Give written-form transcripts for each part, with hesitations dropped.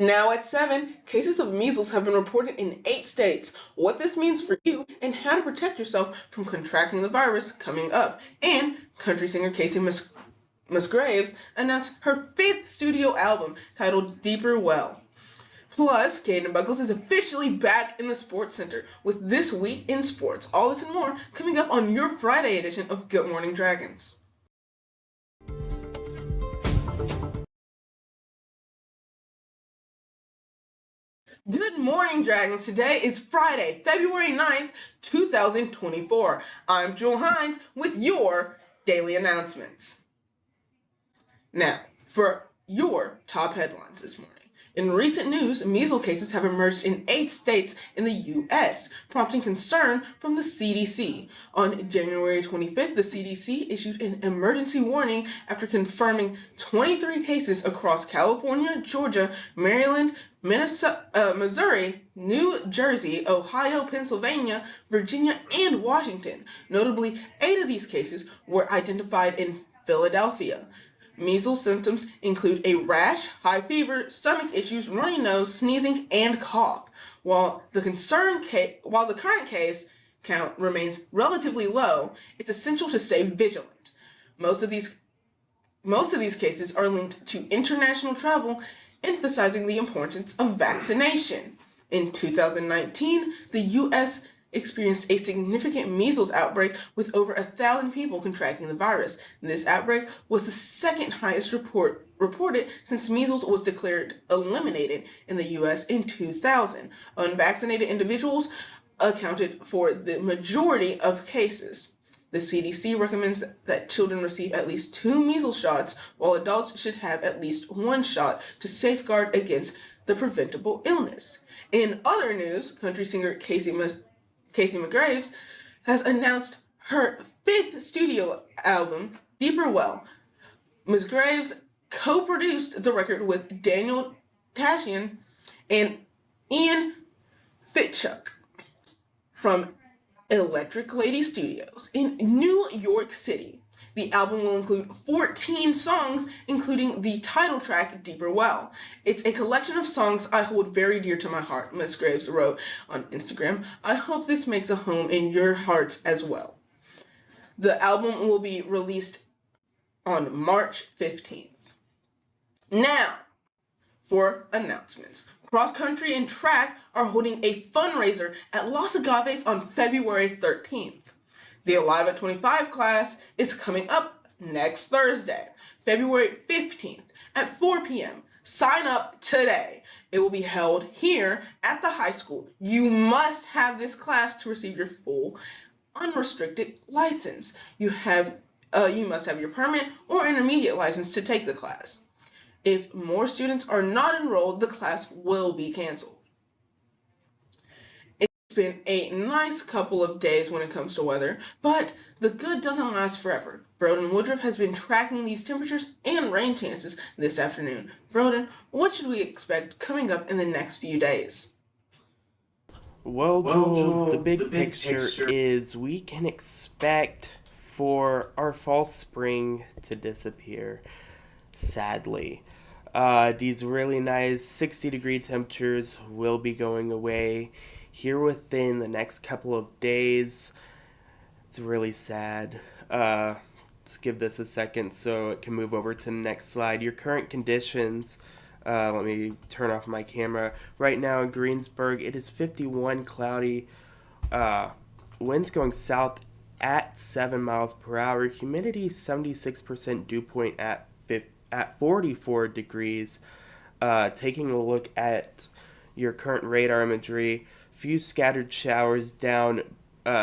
Now at 7, cases of measles have been reported in 8 states. What this means for you and how to protect yourself from contracting the virus coming up. And country singer Casey Musgraves announced her 5th studio album titled Deeper Well. Plus, Caden Buckles is officially back in the Sports Center with This Week in Sports. All this and more coming up on your Friday edition of Good Morning Dragons. Good morning, Dragons. Today is Friday, February 9th, 2024. I'm Jewel Hines with your daily announcements. Now, for your top headlines this morning. In recent news, measles cases have emerged in 8 states in the U.S., prompting concern from the CDC. On January 25th, the CDC issued an emergency warning after confirming 23 cases across California, Georgia, Maryland, Minnesota, Missouri, New Jersey, Ohio, Pennsylvania, Virginia, and Washington. Notably, 8 of these cases were identified in Philadelphia. Measles symptoms include a rash, high fever, stomach issues, runny nose, sneezing, and cough. While the current case count remains relatively low, it's essential to stay vigilant. Most of these cases are linked to international travel, emphasizing the importance of vaccination. In 2019, the U.S. experienced a significant measles outbreak with over 1,000 people contracting the virus. This outbreak was the second highest reported since measles was declared eliminated in the U.S. in 2000. Unvaccinated individuals accounted for the majority of cases. The CDC recommends that children receive at least 2 measles shots, while adults should have at least 1 shot to safeguard against the preventable illness. In other news, country singer Casey Musgraves has announced her 5th studio album, Deeper Well. Musgraves co-produced the record with Daniel Tashian and Ian Fitchuk from Electric Lady Studios in New York City. The album will include 14 songs, including the title track, Deeper Well. It's a collection of songs I hold very dear to my heart, Musgraves wrote on Instagram. I hope this makes a home in your hearts as well. The album will be released on March 15th. Now, for announcements. Cross country and track are holding a fundraiser at Los Agaves on February 13th. The Alive at 25 class is coming up next Thursday, February 15th at 4 p.m. Sign up today. It will be held here at the high school. You must have this class to receive your full unrestricted license. You must have your permit or intermediate license to take the class. If more students are not enrolled, the class will be canceled. It's been a nice couple of days when it comes to weather, but the good doesn't last forever. Broden Woodruff has been tracking these temperatures and rain chances this afternoon. Broden, what should we expect coming up in the next few days? Well, Joel, the big picture is we can expect for our fall spring to disappear, sadly. These really nice 60-degree temperatures will be going away here within the next couple of days. It's really sad. Let's give this a second so it can move over to the next slide. Your current conditions. Let me turn off my camera. Right now in Greensburg, it is 51, cloudy. Winds going south at 7 miles per hour. Humidity 76%. Dew point at 44 degrees. Taking a look at your current radar imagery, few scattered showers down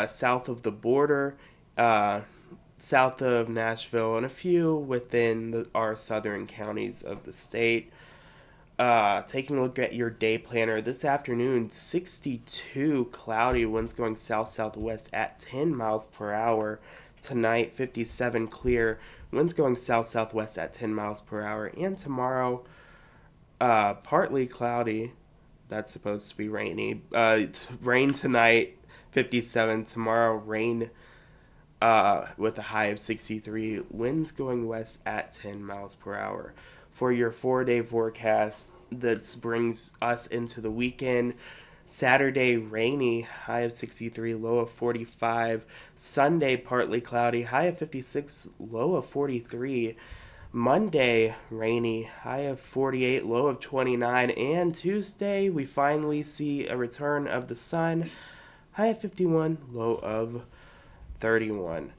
south of the border, south of Nashville, and a few within our southern counties of the state. Taking a look at your day planner this afternoon, 62 cloudy, winds going south-southwest at 10 miles per hour. Tonight, 57 clear, winds going south-southwest at 10 miles per hour. And tomorrow, partly cloudy. That's supposed to be rainy. Rain tonight, 57. Tomorrow, rain with a high of 63. Winds going west at 10 miles per hour. For your 4-day forecast, that brings us into the weekend. Saturday, rainy, high of 63, low of 45. Sunday, partly cloudy, high of 56, low of 43. Monday, rainy, high of 48, low of 29. And Tuesday, we finally see a return of the sun, high of 51, low of 31.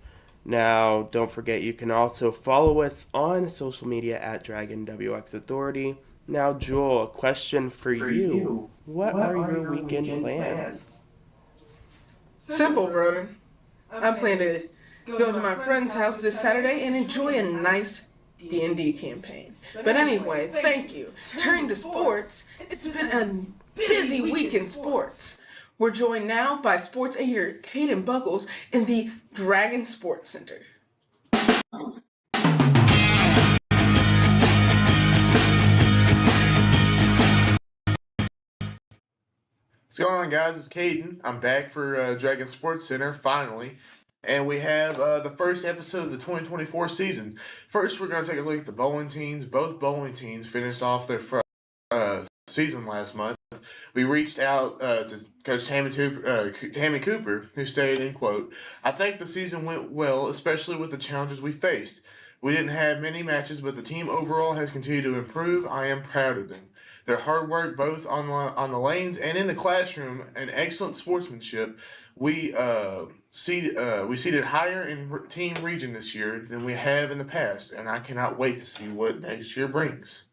Now, don't forget you can also follow us on social media at DragonWX Authority. Now, Joel, a question for you. What are your weekend plans? Simple, brother. I plan to go to my friend's house this Saturday and enjoy a nice D&D campaign. But anyway, thank you. Turning to sports, it's been a busy week in sports. We're joined now by sports editor Caden Buckles in the Dragon Sports Center. What's going on, guys? It's Caden. I'm back for Dragon Sports Center, finally. And we have the first episode of the 2024 season. First, we're going to take a look at the bowling teams. Both bowling teams finished off their season last month. We reached out to Coach Tammy Cooper, who stated, in quote, "I think the season went well, especially with the challenges we faced. We didn't have many matches, but the team overall has continued to improve. I am proud of them. Their hard work, both on the lanes and in the classroom, and excellent sportsmanship. We seeded higher in team region this year than we have in the past, and I cannot wait to see what next year brings."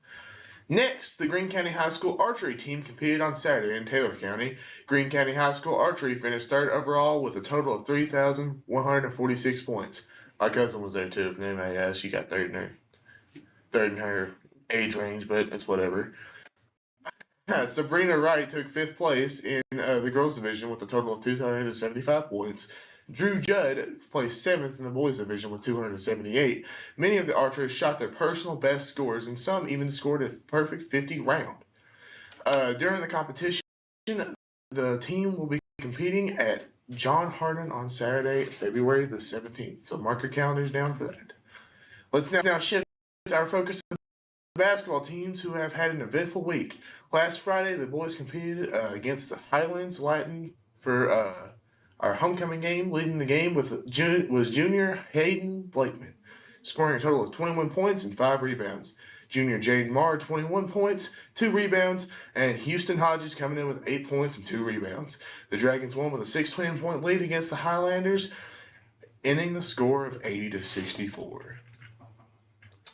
Next, the Greene County High School archery team competed on Saturday in Taylor County. Greene County High School archery finished third overall with a total of 3,146 points. My cousin was there too. If anybody asks, she got third in her age range, but it's whatever. Sabrina Wright took fifth place in the girls division with a total of 275 points. Drew Judd placed seventh in the boys division with 278. Many of the archers shot their personal best scores, and some even scored a perfect 50 round. During the competition, the team will be competing at John Hardin on Saturday, February the 17th. So mark your calendars down for that. Let's now shift our focus to the basketball teams who have had an eventful week. Last Friday, the boys competed against the Highlands Latin for our homecoming game. Leading the game was junior Hayden Blakeman, scoring a total of 21 points and 5 rebounds. Junior Jaden Marr, 21 points, 2 rebounds, and Houston Hodges coming in with 8 points and 2 rebounds. The Dragons won with a 16-point lead against the Highlanders, ending the score of 80-64.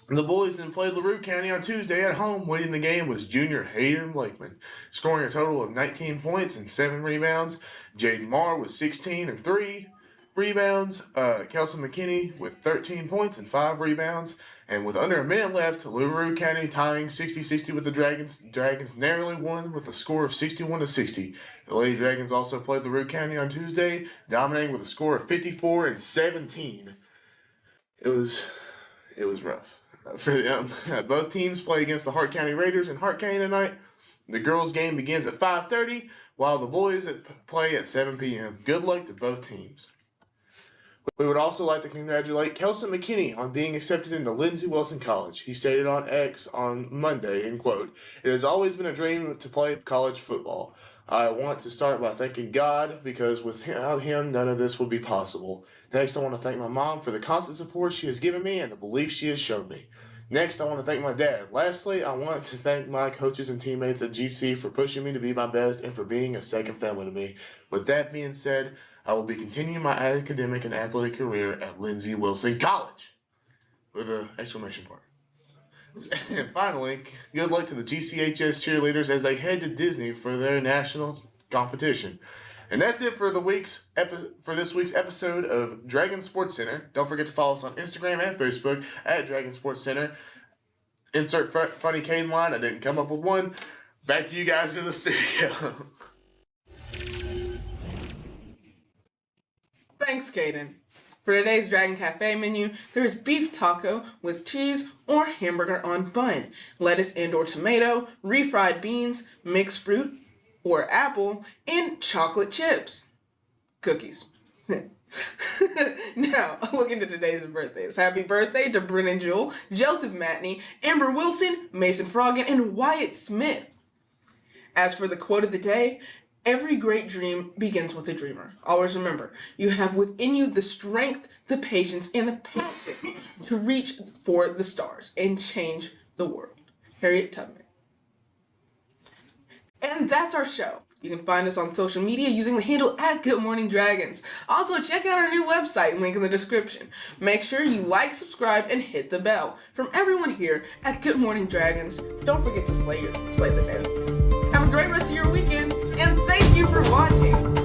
The boys then played LaRue County on Tuesday at home. Leading the game was junior Hayden Blakeman, scoring a total of 19 points and 7 rebounds. Jaden Marr with 16 and 3 rebounds. Kelson McKinney with 13 points and 5 rebounds. And with under a minute left, LaRue County tying 60-60 with the Dragons. Dragons narrowly won with a score of 61-60. The Lady Dragons also played LaRue County on Tuesday, dominating with a score of 54-17. It was rough for them. Both teams play against the Hart County Raiders in Hart County tonight. The girls' game begins at 5:30, while the boys play at 7 p.m. Good luck to both teams. We would also like to congratulate Kelson McKinney on being accepted into Lindsey Wilson College. He stated on X on Monday, in quote, "It has always been a dream to play college football. I want to start by thanking God, because without him, none of this would be possible. Next, I want to thank my mom for the constant support she has given me and the belief she has shown me. Next, I want to thank my dad. Lastly, I want to thank my coaches and teammates at GC for pushing me to be my best and for being a second family to me. With that being said, I will be continuing my academic and athletic career at Lindsey Wilson College," with an exclamation mark. And finally, good luck to the GCHS cheerleaders as they head to Disney for their national competition. And that's it for this week's episode of Dragon Sports Center. Don't forget to follow us on Instagram and Facebook at Dragon Sports Center. Insert funny Caden line. I didn't come up with one. Back to you guys in the studio. Thanks, Caden. For today's Dragon Cafe menu, there's beef taco with cheese or hamburger on bun, lettuce and/or tomato, refried beans, mixed fruit or apple, and chocolate chips. Cookies. Now, look into today's birthdays. Happy birthday to Brennan Jewell, Joseph Matney, Amber Wilson, Mason Froggan, and Wyatt Smith. As for the quote of the day, every great dream begins with a dreamer. Always remember, you have within you the strength, the patience, and the patience to reach for the stars and change the world. Harriet Tubman. And that's our show. You can find us on social media using the handle @GoodMorningDragons. Also, check out our new website, link in the description. Make sure you like, subscribe, and hit the bell. From everyone here at Good Morning Dragons, don't forget to slay the day. Have a great rest of your weekend, and thank you for watching.